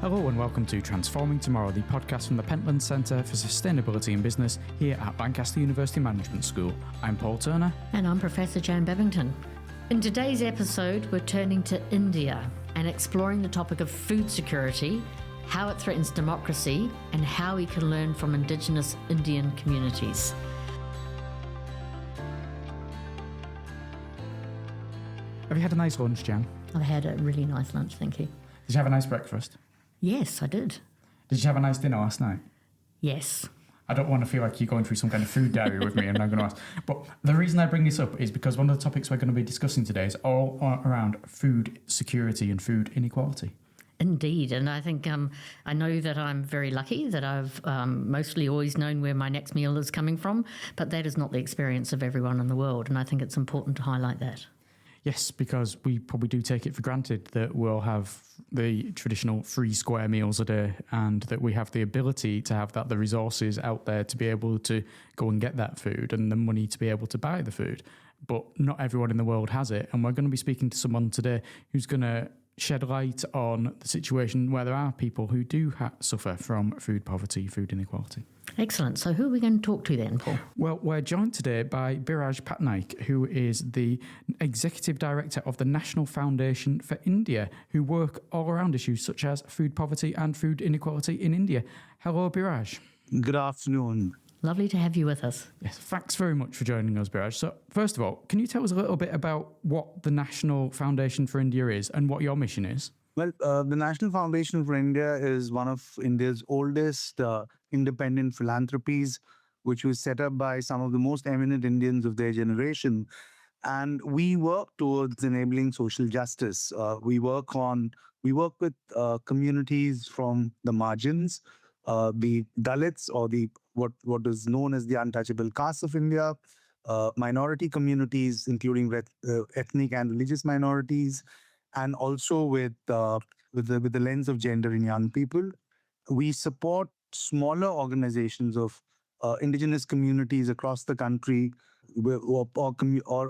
Hello and welcome to Transforming Tomorrow, the podcast from the Pentland Centre for Sustainability in Business here at Lancaster University Management School. I'm Paul Turner. And I'm Professor Jan Babington. In today's episode, we're turning to India and exploring the topic of food security, how it threatens democracy, and how we can learn from Indigenous Indian communities. Have you had a nice lunch, Jan? I've had a really nice lunch, thank you. Did you have a nice breakfast? Yes, I did. Did you have a nice dinner last night? Yes. I don't want to feel like you're going through some kind of food diary with me, and I'm going to ask. But the reason I bring this up is because one of the topics we're going to be discussing today is all around food security and food inequality. Indeed, and I think I know that I'm very lucky that I've mostly always known where my next meal is coming from, but that is not the experience of everyone in the world, and I think it's important to highlight that. Yes, because we probably do take it for granted that we'll have the traditional 3 square meals a day and that we have the ability to have that, the resources out there to be able to go and get that food and the money to be able to buy the food. But not everyone in the world has it. And we're going to be speaking to someone today who's going to shed light on the situation where there are people who do suffer from food poverty, food inequality. Excellent. So who are we going to talk to then, Paul? Well, we're joined today by Biraj Patnaik, who is the Executive Director of the National Foundation for India, who work all around issues such as food poverty and food inequality in India. Hello, Biraj. Good afternoon. Lovely to have you with us. Yes, thanks very much for joining us, Biraj. So, first of all, can you tell us a little bit about what the National Foundation for India is and what your mission is? Well, the National Foundation for India is one of India's oldest independent philanthropies, which was set up by some of the most eminent Indians of their generation. And we work towards enabling social justice. We work with communities from the margins, the Dalits or the what is known as the untouchable castes of India, minority communities, including ethnic and religious minorities, and also with the lens of gender in young people. We support smaller organizations of indigenous communities across the country, or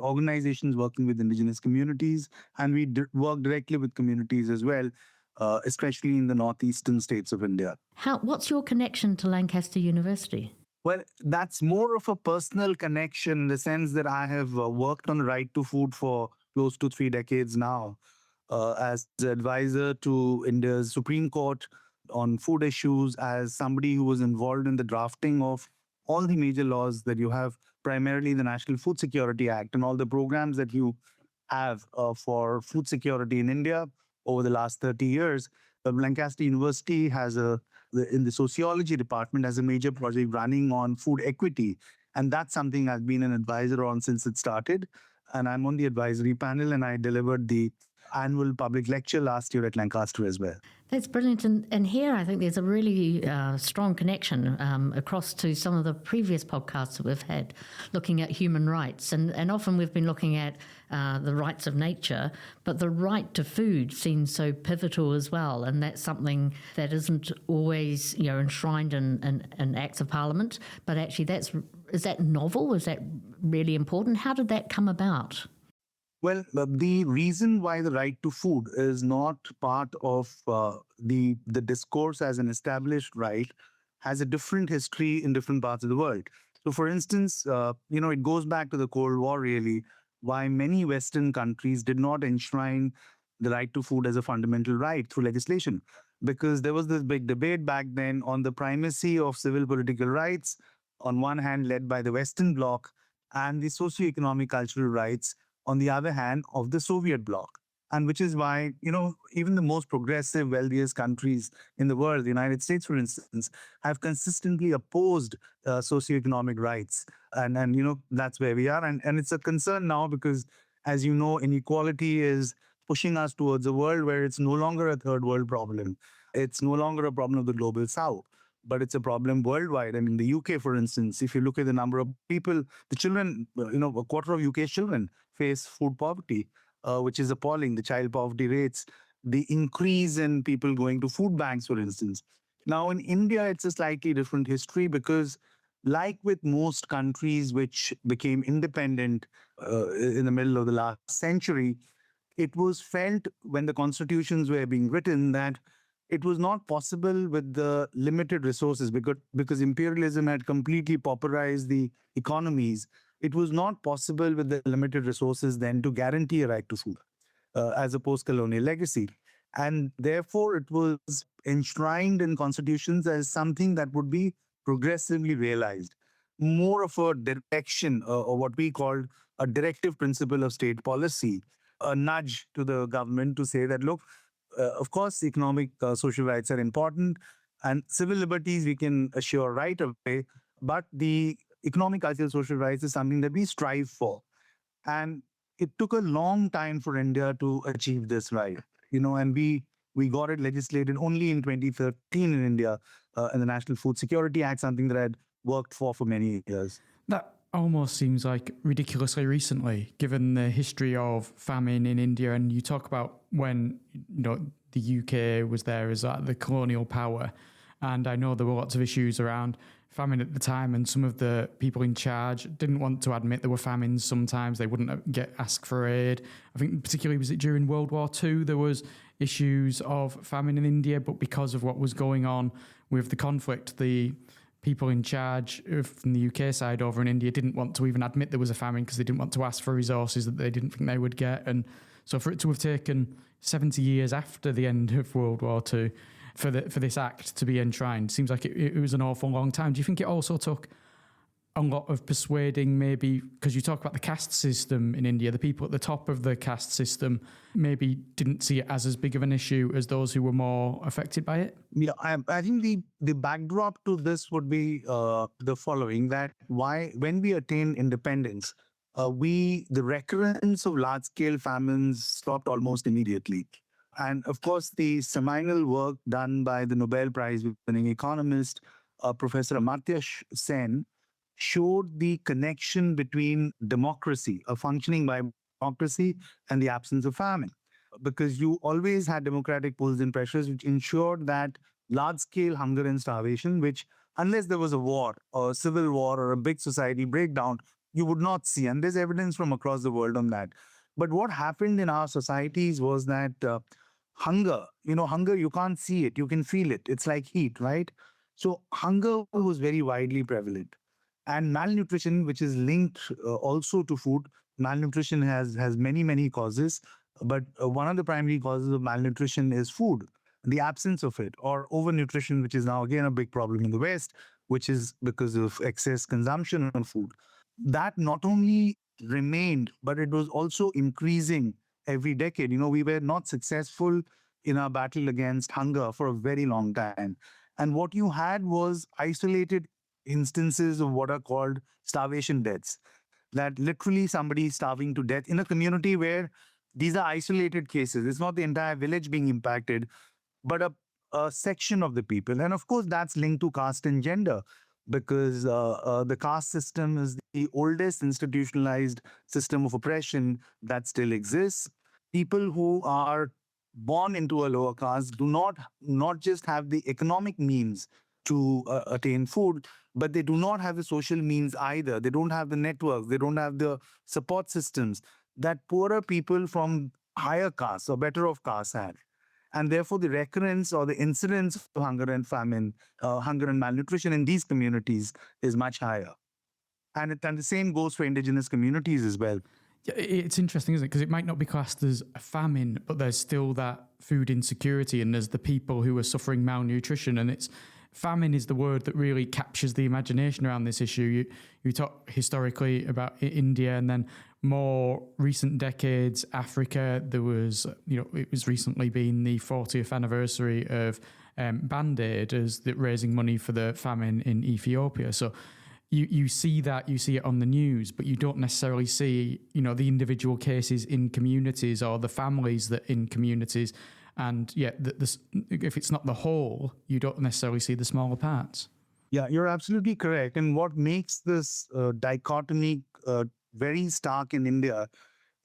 organizations working with indigenous communities, and we work directly with communities as well, especially in the northeastern states of India. What's your connection to Lancaster University? Well, that's more of a personal connection in the sense that I have worked on the right to food for close to 3 decades now. As advisor to India's Supreme Court on food issues, as somebody who was involved in the drafting of all the major laws that you have, primarily the National Food Security Act and all the programs that you have for food security in India over the last 30 years. Lancaster University in the sociology department, has a major project running on food equity. And that's something I've been an advisor on since it started. And I'm on the advisory panel, and I delivered the annual public lecture last year at Lancaster as well. That's brilliant. And here I think there's a really strong connection across to some of the previous podcasts that we've had looking at human rights. And often we've been looking at the rights of nature, but the right to food seems so pivotal as well. And that's something that isn't always, enshrined in acts of parliament. But actually, is that novel? Is that really important? How did that come about? Well, the reason why the right to food is not part of the discourse as an established right has a different history in different parts of the world. So, for instance, it goes back to the Cold War, really, why many Western countries did not enshrine the right to food as a fundamental right through legislation. Because there was this big debate back then on the primacy of civil political rights, on one hand led by the Western Bloc, and the socioeconomic cultural rights on the other hand, of the Soviet bloc. And which is why, even the most progressive, wealthiest countries in the world, the United States, for instance, have consistently opposed socioeconomic rights. And that's where we are. And it's a concern now because, as you know, inequality is pushing us towards a world where it's no longer a third world problem. It's no longer a problem of the global south, but it's a problem worldwide. And in the UK, for instance, if you look at the number of people, the children, a quarter of UK's children face food poverty, which is appalling. The child poverty rates, the increase in people going to food banks, for instance. Now, in India, it's a slightly different history because, like with most countries which became independent in the middle of the last century, it was felt when the constitutions were being written that it was not possible with the limited resources because imperialism had completely pauperized the economies. It was not possible with the limited resources then to guarantee a right to food as a post-colonial legacy. And therefore, it was enshrined in constitutions as something that would be progressively realized. More of a direction, or what we called a directive principle of state policy, a nudge to the government to say that, look, of course, economic social rights are important, and civil liberties we can assure right away, but the economic, cultural, social rights is something that we strive for. And it took a long time for India to achieve this right, and we got it legislated only in 2013 in India, in the National Food Security Act, something that I had worked for many years. That almost seems like ridiculously recently, given the history of famine in India. And you talk about when the UK was there as the colonial power, and I know there were lots of issues around famine at the time, and some of the people in charge didn't want to admit there were famines. Sometimes they wouldn't get asked for aid. I think particularly was it during World War II, there was issues of famine in India, but because of what was going on with the conflict, the people in charge from the UK side over in India didn't want to even admit there was a famine because they didn't want to ask for resources that they didn't think they would get. And so for it to have taken 70 years after the end of World War II for this act to be enshrined seems like it was an awful long time. Do you think it also took a lot of persuading, maybe, because you talk about the caste system in India, the people at the top of the caste system maybe didn't see it as big of an issue as those who were more affected by it? Yeah, I think the backdrop to this would be the following: that when we attained independence, the recurrence of large-scale famines stopped almost immediately. And of course, the seminal work done by the Nobel Prize-winning economist, Professor Amartya Sen, showed the connection between democracy, a functioning democracy, and the absence of famine. Because you always had democratic pulls and pressures, which ensured that large-scale hunger and starvation, which unless there was a war or a civil war or a big society breakdown, you would not see. And there's evidence from across the world on that. But what happened in our societies was that hunger, you can't see it, you can feel it. It's like heat, right? So hunger was very widely prevalent. And malnutrition, which is linked also to food, malnutrition has many, many causes. But one of the primary causes of malnutrition is food, the absence of it, or overnutrition, which is now again a big problem in the West, which is because of excess consumption of food. That not only remained, but it was also increasing every decade. We were not successful in our battle against hunger for a very long time. And what you had was isolated instances of what are called starvation deaths, that literally somebody starving to death in a community where these are isolated cases. It's not the entire village being impacted, but a section of the people. And of course, that's linked to caste and gender, because the caste system is the oldest institutionalized system of oppression that still exists. People who are born into a lower caste do not just have the economic means to attain food, but they do not have the social means either. They don't have the networks. They don't have the support systems that poorer people from higher castes or better off castes have. And therefore, the recurrence or the incidence of hunger and famine, hunger and malnutrition in these communities is much higher. And the same goes for indigenous communities as well. Yeah, it's interesting, isn't it? Because it might not be classed as a famine, but there's still that food insecurity, and there's the people who are suffering malnutrition. And famine is the word that really captures the imagination around this issue. You talk historically about India, and then more recent decades, Africa. There was, it was recently been the 40th anniversary of Band-Aid as raising money for the famine in Ethiopia. So you see it on the news, but you don't necessarily see, the individual cases in communities or the families that in communities. And if it's not the whole, you don't necessarily see the smaller parts. Yeah, you're absolutely correct. And what makes this dichotomy very stark in India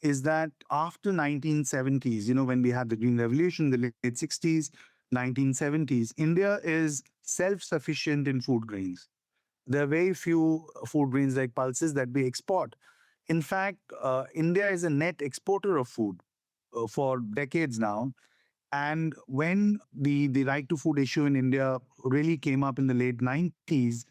is that after 1970s, when we had the Green Revolution, the late 60s, 1970s, India is self-sufficient in food grains. There are very few food grains like pulses that we export. In fact, India is a net exporter of food for decades now. And when the right to food issue in India really came up in the late 90s,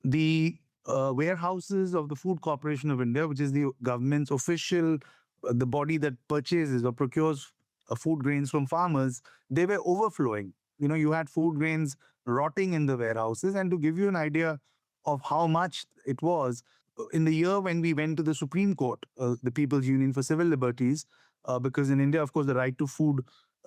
the warehouses of the Food Corporation of India, which is the government's official, the body that purchases or procures food grains from farmers, they were overflowing. You had food grains rotting in the warehouses. And to give you an idea of how much it was, in the year when we went to the Supreme Court, the People's Union for Civil Liberties, because in India, of course, the right to food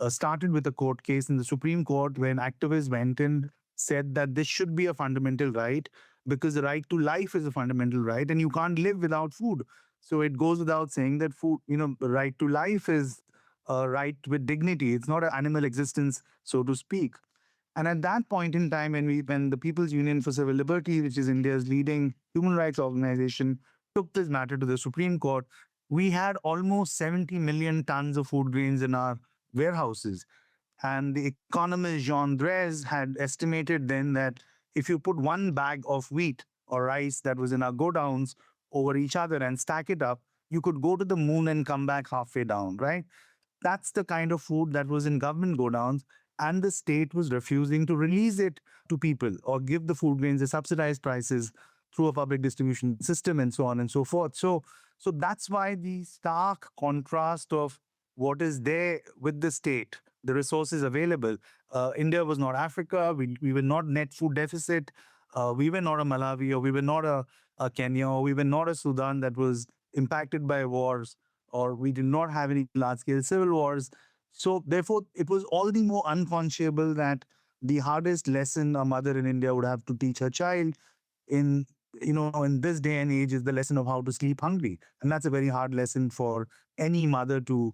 started with a court case in the Supreme Court when activists went and said that this should be a fundamental right because the right to life is a fundamental right and you can't live without food. So it goes without saying that food, the right to life is a right with dignity. It's not an animal existence, so to speak. And at that point in time, when the People's Union for Civil Liberties, which is India's leading human rights organization, took this matter to the Supreme Court, we had almost 70 million tons of food grains in our warehouses. And the economist Jean Drèze had estimated then that if you put one bag of wheat or rice that was in our godowns over each other and stack it up, you could go to the moon and come back halfway down, right? That's the kind of food that was in government godowns, and the state was refusing to release it to people or give the food grains at subsidized prices through a public distribution system and so on and so forth. So that's why the stark contrast of what is there with the state, the resources available. India was not Africa. We were not net food deficit. We were not a Malawi, or we were not a Kenya, or we were not a Sudan that was impacted by wars, or we did not have any large-scale civil wars. So therefore, it was all the more unconscionable that the hardest lesson a mother in India would have to teach her child in in this day and age is the lesson of how to sleep hungry. And that's a very hard lesson for any mother to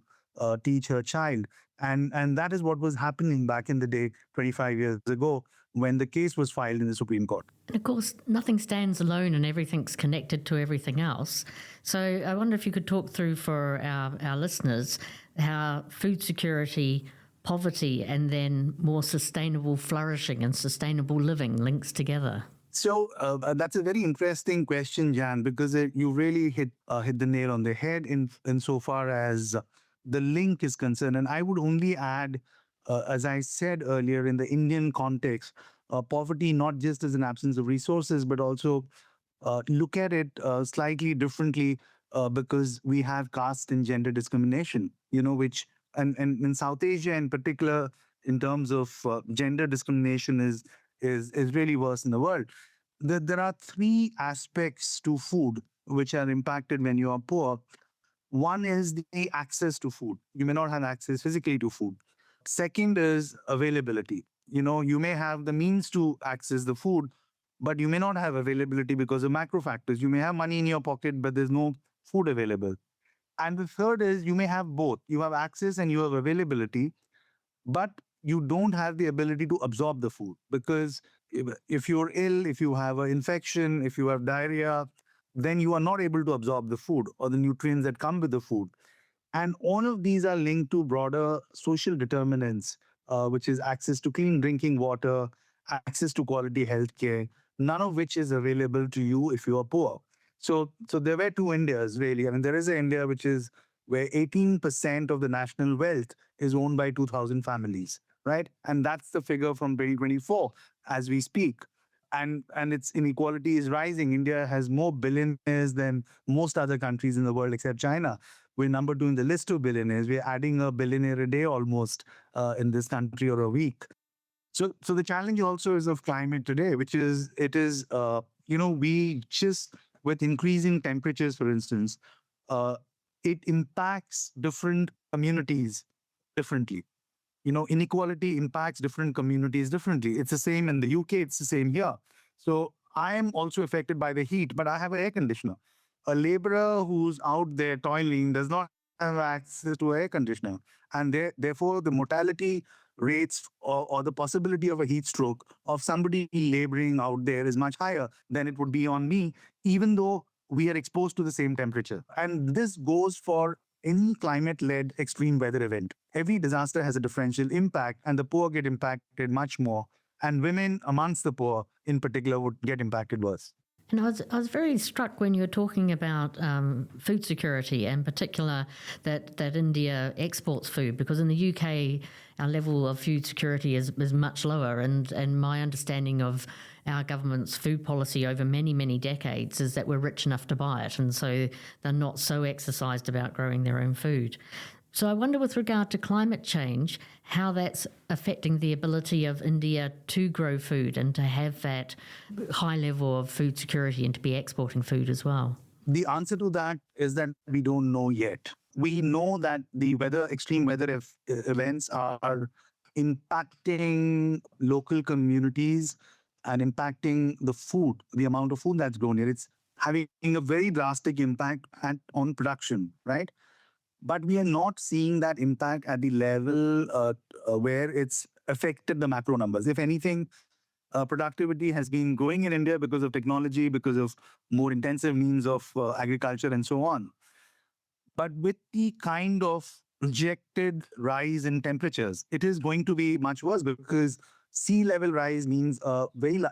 teach her child. And that is what was happening back in the day, 25 years ago, when the case was filed in the Supreme Court. And of course, nothing stands alone and everything's connected to everything else. So I wonder if you could talk through for our listeners how food security, poverty, and then more sustainable flourishing and sustainable living links together. So that's a very interesting question, Jan, because you really hit the nail on the head in so far as the link is concerned. And I would only add, as I said earlier, in the Indian context, poverty not just as an absence of resources, but also look at it slightly differently because we have caste and gender discrimination, which and in South Asia in particular, in terms of gender discrimination is really worse in the world. There are three aspects to food which are impacted when you are poor. One is the access to food. You may not have access physically to food. Second is availability. You may have the means to access the food, but you may not have availability because of macro factors. You may have money in your pocket, but there's no food available. And the third is you may have both. You have access and you have availability, but you don't have the ability to absorb the food because if you're ill, if you have an infection, if you have diarrhea, then you are not able to absorb the food or the nutrients that come with the food. And all of these are linked to broader social determinants, which is access to clean drinking water, access to quality healthcare, none of which is available to you if you are poor. So there were two Indias, really. I mean, there is an India which is where 18% of the national wealth is owned by 2,000 families, right? And that's the figure from 2024 as we speak. And its inequality is rising. India has more billionaires than most other countries in the world except China. We're number 2 in the list of billionaires. We're adding a billionaire a day almost in this country or a week. So the challenge also is of climate today, which is we just with increasing temperatures, for instance, it impacts different communities differently. Inequality impacts different communities differently. It's the same in the UK, it's the same here. So I am also affected by the heat, but I have an air conditioner. A laborer who's out there toiling does not have access to air conditioner. And therefore, the mortality rates or the possibility of a heat stroke of somebody laboring out there is much higher than it would be on me, even though we are exposed to the same temperature. And this goes for any climate-led extreme weather event. Every disaster has a differential impact, and the poor get impacted much more. And women amongst the poor, in particular, would get impacted worse. And I was very struck when you were talking about food security, and in particular that India exports food, because in the UK our level of food security is much lower, and my understanding of our government's food policy over many, many decades is that we're rich enough to buy it, and so they're not so exercised about growing their own food. So I wonder, with regard to climate change, how that's affecting the ability of India to grow food and to have that high level of food security and to be exporting food as well. The answer to that is that we don't know yet. We know that the extreme weather events are impacting local communities and impacting the food, the amount of food that's grown here. It's having a very drastic impact on production, right? But we are not seeing that impact at the level where it's affected the macro numbers. If anything, productivity has been growing in India because of technology, because of more intensive means of agriculture and so on. But with the kind of projected rise in temperatures, it is going to be much worse, because sea level rise means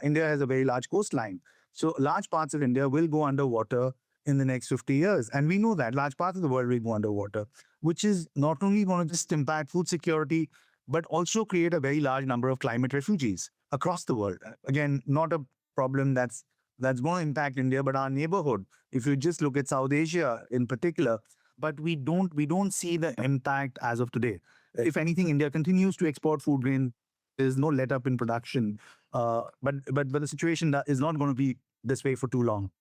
India has a very large coastline. So large parts of India will go underwater in the next 50 years. And we know that large parts of the world will go underwater, which is not only going to just impact food security, but also create a very large number of climate refugees across the world. Again, not a problem that's going to impact India, but our neighborhood. If you just look at South Asia in particular, but we don't see the impact as of today. If anything, India continues to export food grain. There's no let up in production, but the situation that is not going to be this way for too long.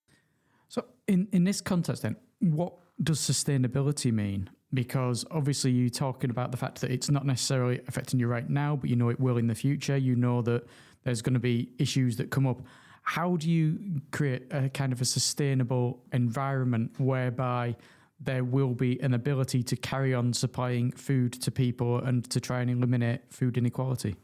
So in this context then, what does sustainability mean? Because obviously you're talking about the fact that it's not necessarily affecting you right now, but you know it will in the future. You know that there's going to be issues that come up. How do you create a kind of a sustainable environment whereby there will be an ability to carry on supplying food to people and to try and eliminate food inequality?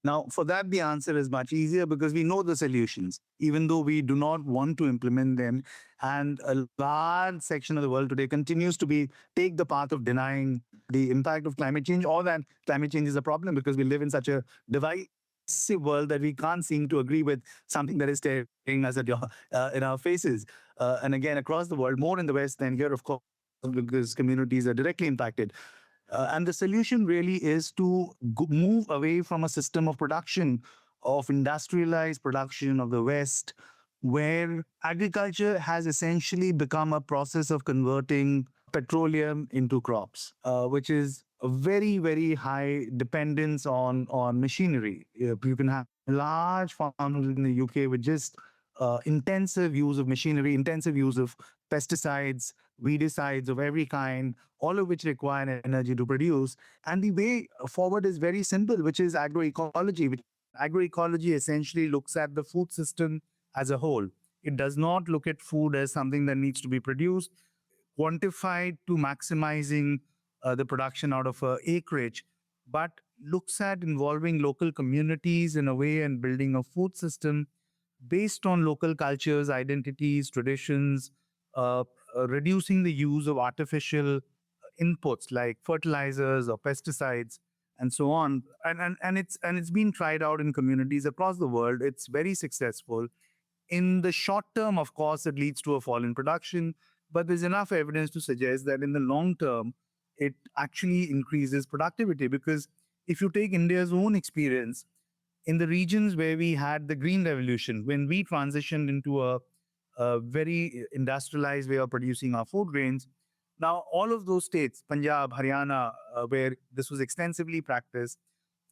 Now, for that, the answer is much easier, because we know the solutions, even though we do not want to implement them. And a large section of the world today continues to take the path of denying the impact of climate change, or that climate change is a problem, because we live in such a divisive world that we can't seem to agree with something that is staring us in our faces. And again, across the world, more in the West than here, of course, because communities are directly impacted. And the solution really is to move away from a system of production, of industrialized production of the West, where agriculture has essentially become a process of converting petroleum into crops, which is a very, very high dependence on machinery. You can have large farms in the UK with just intensive use of machinery, intensive use of pesticides, weedicides of every kind, all of which require energy to produce. And the way forward is very simple, which is agroecology. Agroecology essentially looks at the food system as a whole. It does not look at food as something that needs to be produced, quantified to maximizing the production out of acreage, but looks at involving local communities in a way and building a food system based on local cultures, identities, traditions, reducing the use of artificial inputs like fertilizers or pesticides and so on. And it's been tried out in communities across the world. It's very successful. In the short term, of course, it leads to a fall in production, but there's enough evidence to suggest that in the long term, it actually increases productivity. Because if you take India's own experience, in the regions where we had the Green Revolution, when we transitioned into a very industrialized way of producing our food grains, now all of those states, Punjab, Haryana, where this was extensively practiced,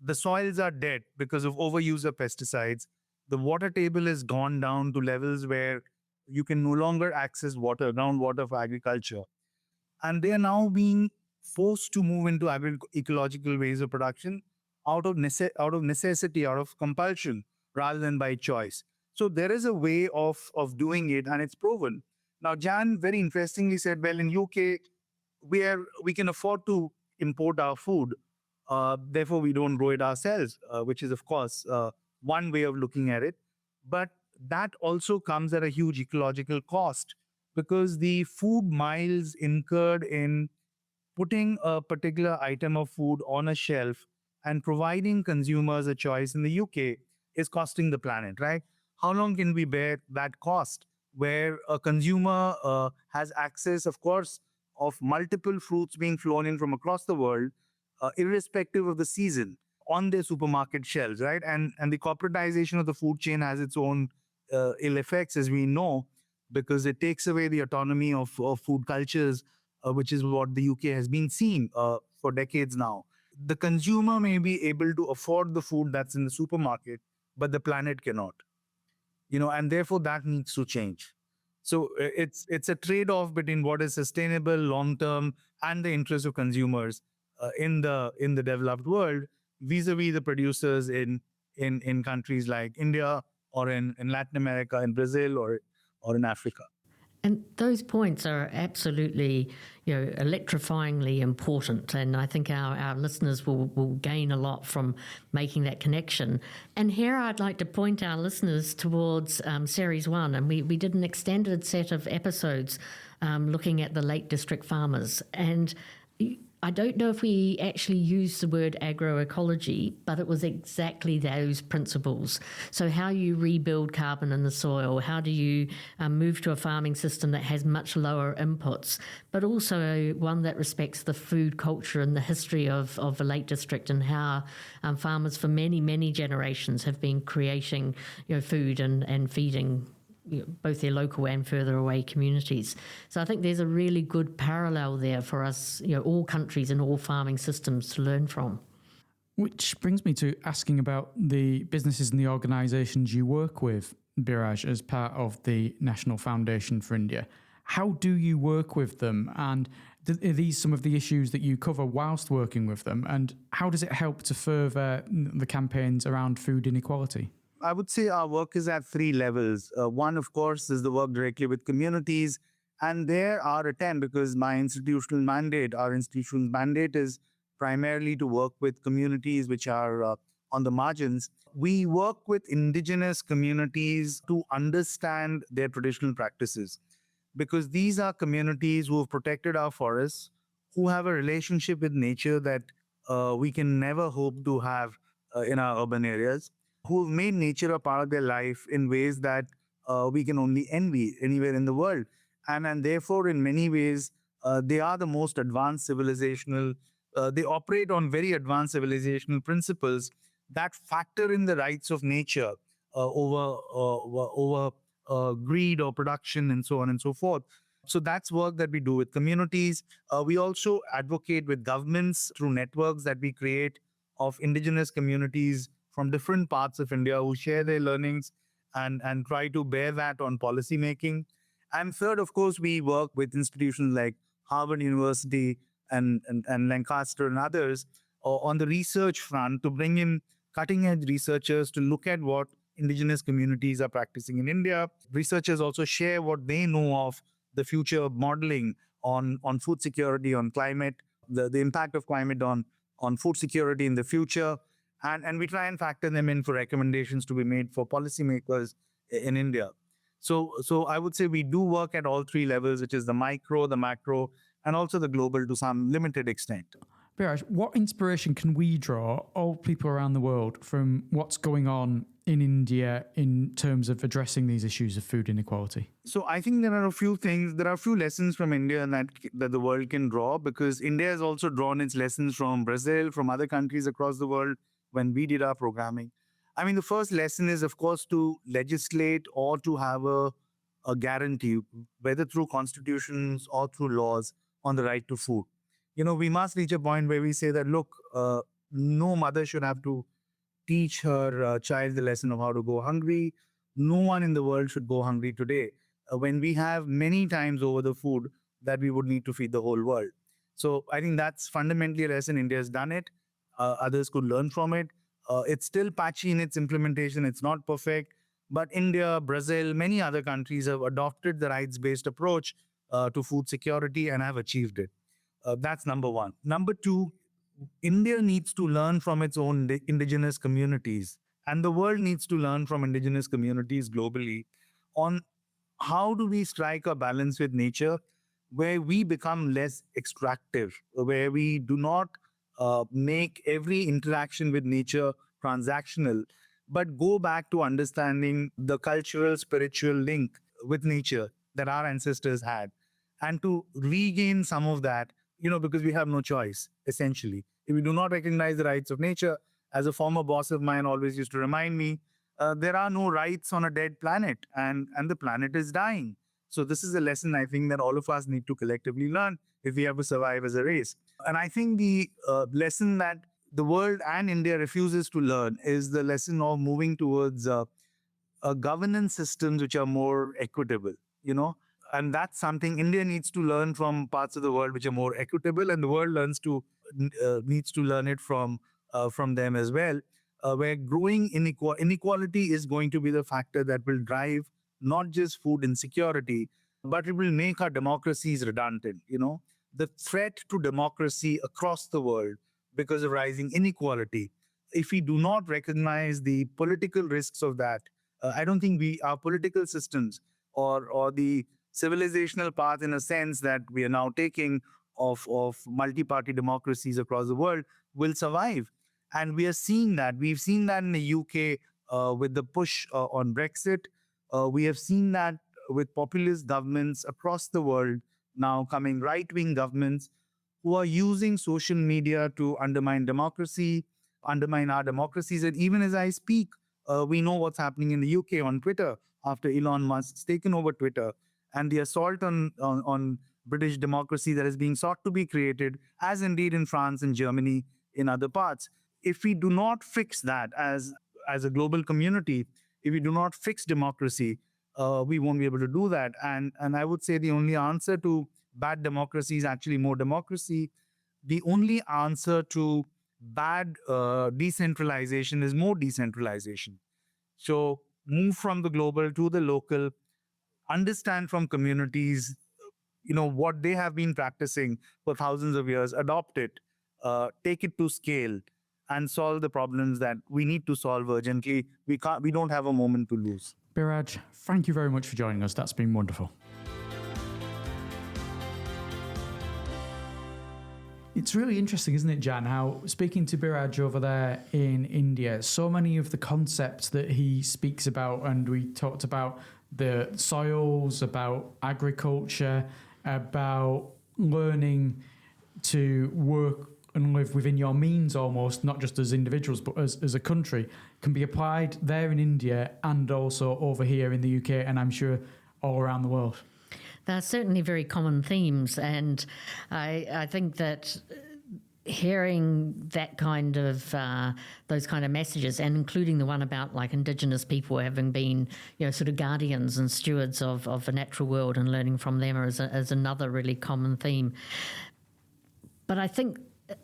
the soils are dead because of overuse of pesticides. The water table has gone down to levels where you can no longer access water, groundwater for agriculture. And they are now being forced to move into agroecological ways of production out of necessity, out of compulsion, rather than by choice. So there is a way of doing it, and it's proven. Now, Jan very interestingly said, well, in UK, we can afford to import our food. Therefore, we don't grow it ourselves, which is, of course, one way of looking at it. But that also comes at a huge ecological cost, because the food miles incurred in putting a particular item of food on a shelf and providing consumers a choice in the UK is costing the planet, right? how long can we bear that cost where a consumer has access, of course, of multiple fruits being flown in from across the world, irrespective of the season, on their supermarket shelves, right? And the corporatization of the food chain has its own ill effects, as we know, because it takes away the autonomy of food cultures, which is what the UK has been seeing for decades now. The consumer may be able to afford the food that's in the supermarket, but the planet cannot, and therefore that needs to change. So it's a trade-off between what is sustainable long term and the interest of consumers in the developed world, vis-a-vis the producers in countries like India, or in Latin America, in Brazil, or in Africa. And those points are absolutely, electrifyingly important. And I think our listeners will gain a lot from making that connection. And here I'd like to point our listeners towards Series 1. And we did an extended set of episodes looking at the Lake District farmers. And I don't know if we actually used the word agroecology, but it was exactly those principles. So how you rebuild carbon in the soil, how do you move to a farming system that has much lower inputs, but also one that respects the food culture and the history of the Lake District, and how farmers for many, many generations have been creating food and feeding both their local and further away communities. So I think there's a really good parallel there for us, all countries and all farming systems to learn from. Which brings me to asking about the businesses and the organisations you work with, Biraj, as part of the National Foundation for India. How do you work with them, and are these some of the issues that you cover whilst working with them, and how does it help to further the campaigns around food inequality? I would say our work is at three levels. One, of course, is the work directly with communities. And there our attempt, because our institutional mandate is primarily to work with communities which are on the margins. We work with indigenous communities to understand their traditional practices, because these are communities who have protected our forests, who have a relationship with nature that we can never hope to have in our urban areas, who have made nature a part of their life in ways that we can only envy anywhere in the world. And therefore, in many ways, they are the most advanced civilizational, they operate on very advanced civilizational principles that factor in the rights of nature over greed or production, and so on and so forth. So that's work that we do with communities. We also advocate with governments through networks that we create of indigenous communities from different parts of India who share their learnings and try to bear that on policy making. And third, of course, we work with institutions like Harvard University and Lancaster and others on the research front to bring in cutting edge researchers to look at what indigenous communities are practicing in India. Researchers also share what they know of the future of modeling on food security, on climate, the impact of climate on food security in the future. And we try and factor them in for recommendations to be made for policymakers in India. So I would say we do work at all three levels, which is the micro, the macro, and also the global to some limited extent. Biraj, what inspiration can we draw, all people around the world, from what's going on in India in terms of addressing these issues of food inequality? So I think there are a few lessons from India that the world can draw, because India has also drawn its lessons from Brazil, from other countries across the world when we did our programming. I mean, the first lesson is, of course, to legislate or to have a guarantee, whether through constitutions or through laws, on the right to food. We must reach a point where we say that, look, no mother should have to teach her child the lesson of how to go hungry. No one in the world should go hungry today, when we have many times over the food that we would need to feed the whole world. So I think that's fundamentally a lesson. India has done it. Others could learn from it. It's still patchy in its implementation. It's not perfect. But India, Brazil, many other countries have adopted the rights-based approach to food security and have achieved it. That's number one. Number two, India needs to learn from its own indigenous communities, and the world needs to learn from indigenous communities globally on how do we strike a balance with nature where we become less extractive, where we do not make every interaction with nature transactional, but go back to understanding the cultural, spiritual link with nature that our ancestors had, and to regain some of that, because we have no choice, essentially. If we do not recognize the rights of nature, as a former boss of mine always used to remind me, there are no rights on a dead planet, and the planet is dying. So this is a lesson I think that all of us need to collectively learn if we have to survive as a race. And I think the lesson that the world and India refuses to learn is the lesson of moving towards governance systems which are more equitable, and that's something India needs to learn from parts of the world which are more equitable, and the world needs to learn it from them as well. Where growing inequality is going to be the factor that will drive not just food insecurity, but it will make our democracies redundant. The threat to democracy across the world because of rising inequality, if we do not recognize the political risks of that, I don't think our political systems or the civilizational path, in a sense, that we are now taking of multi-party democracies across the world will survive. And we are seeing that. We've seen that in the UK with the push on Brexit. We have seen that with populist governments across the world now coming, right-wing governments who are using social media to undermine democracy, undermine our democracies. And even as I speak, we know what's happening in the UK on Twitter after Elon Musk's taken over Twitter, and the assault on British democracy that is being sought to be created, as indeed in France and Germany, in other parts. If we do not fix that as a global community, if we do not fix democracy, we won't be able to do that. And I would say the only answer to bad democracy is actually more democracy. The only answer to bad decentralization is more decentralization. So move from the global to the local, understand from communities, what they have been practicing for thousands of years, adopt it, take it to scale, and solve the problems that we need to solve urgently. We don't have a moment to lose. Biraj, thank you very much for joining us. That's been wonderful. It's really interesting, isn't it, Jan, how speaking to Biraj over there in India, so many of the concepts that he speaks about, and we talked about the soils, about agriculture, about learning to work and live within your means almost, not just as individuals, but as a country, can be applied there in India and also over here in the UK, and I'm sure all around the world. There are certainly very common themes, and I think that hearing that kind of those kind of messages, and including the one about like Indigenous people having been, sort of guardians and stewards of the natural world and learning from them is another really common theme. But I think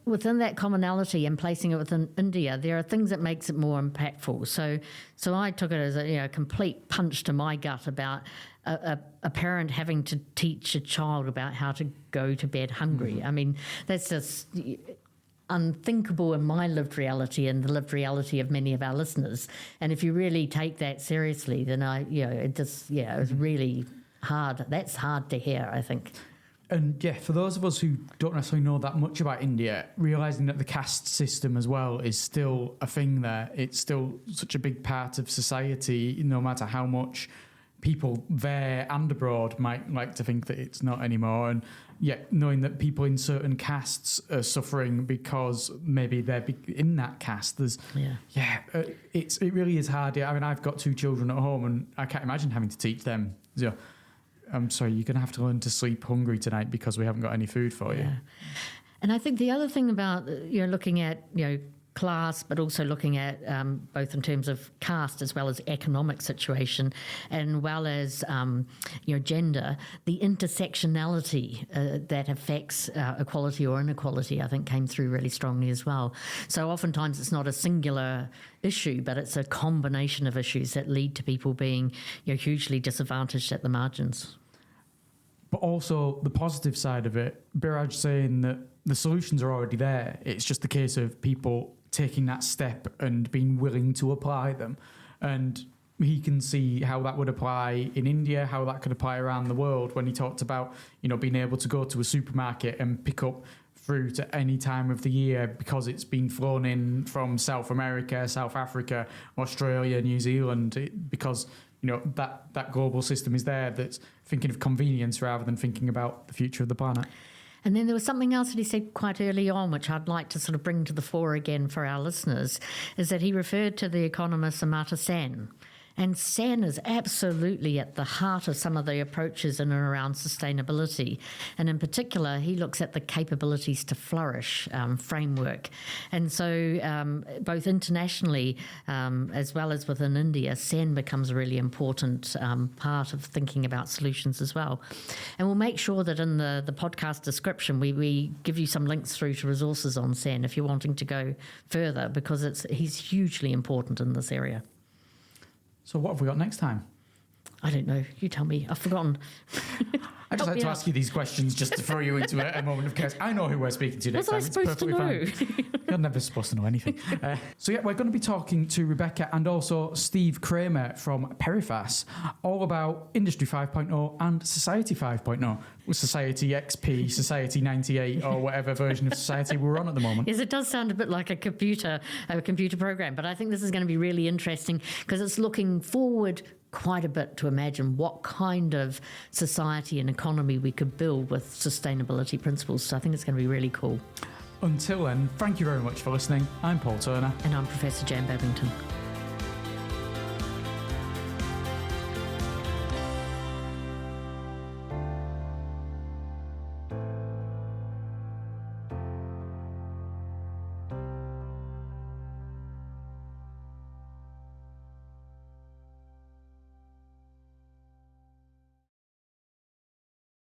within that commonality and placing it within India, there are things that makes it more impactful. So I took it as a complete punch to my gut about a parent having to teach a child about how to go to bed hungry. Mm-hmm. I mean, that's just unthinkable in my lived reality and the lived reality of many of our listeners. And if you really take that seriously, then it's really hard. That's hard to hear, I think. And yeah, for those of us who don't necessarily know that much about India, realising that the caste system as well is still a thing there. It's still such a big part of society, no matter how much people there and abroad might like to think that it's not anymore. And yet knowing that people in certain castes are suffering because maybe they're in that caste, it really is hard. I mean, I've got 2 children at home and I can't imagine having to teach them. I'm sorry, you're going to have to learn to sleep hungry tonight because we haven't got any food for you. And I think the other thing about looking at class, but also looking at both in terms of caste as well as economic situation, and well as gender, the intersectionality that affects equality or inequality, I think, came through really strongly as well. So oftentimes it's not a singular issue, but it's a combination of issues that lead to people being hugely disadvantaged at the margins. But also the positive side of it, Biraj saying that the solutions are already there. It's just a case of people taking that step and being willing to apply them. And he can see how that would apply in India, how that could apply around the world when he talked about, being able to go to a supermarket and pick up fruit at any time of the year because it's been flown in from South America, South Africa, Australia, New Zealand, because that global system is there that's thinking of convenience rather than thinking about the future of the planet. And then there was something else that he said quite early on, which I'd like to sort of bring to the fore again for our listeners, is that he referred to the economist Amartya Sen. And Sen is absolutely at the heart of some of the approaches in and around sustainability. And in particular, he looks at the capabilities to flourish framework. And so both internationally as well as within India, Sen becomes a really important part of thinking about solutions as well. And we'll make sure that in the podcast description, we give you some links through to resources on Sen if you're wanting to go further, because he's hugely important in this area. So what have we got next time? I don't know. You tell me. I've forgotten. I just like to ask you these questions just to throw you into a moment of chaos. I know who we're speaking to next time. Was I supposed to know? Fine. You're never supposed to know anything. So yeah, we're going to be talking to Rebecca and also Steve Kramer from Perifas, all about Industry 5.0 and Society 5.0. Society XP, Society 98, or whatever version of Society we're on at the moment. Yes, it does sound a bit like a computer program, but I think this is going to be really interesting because it's looking forward quite a bit to imagine what kind of society and economy we could build with sustainability principles. So I think it's going to be really cool. Until then, thank you very much for listening. I'm Paul Turner. And I'm Professor Jan Babington.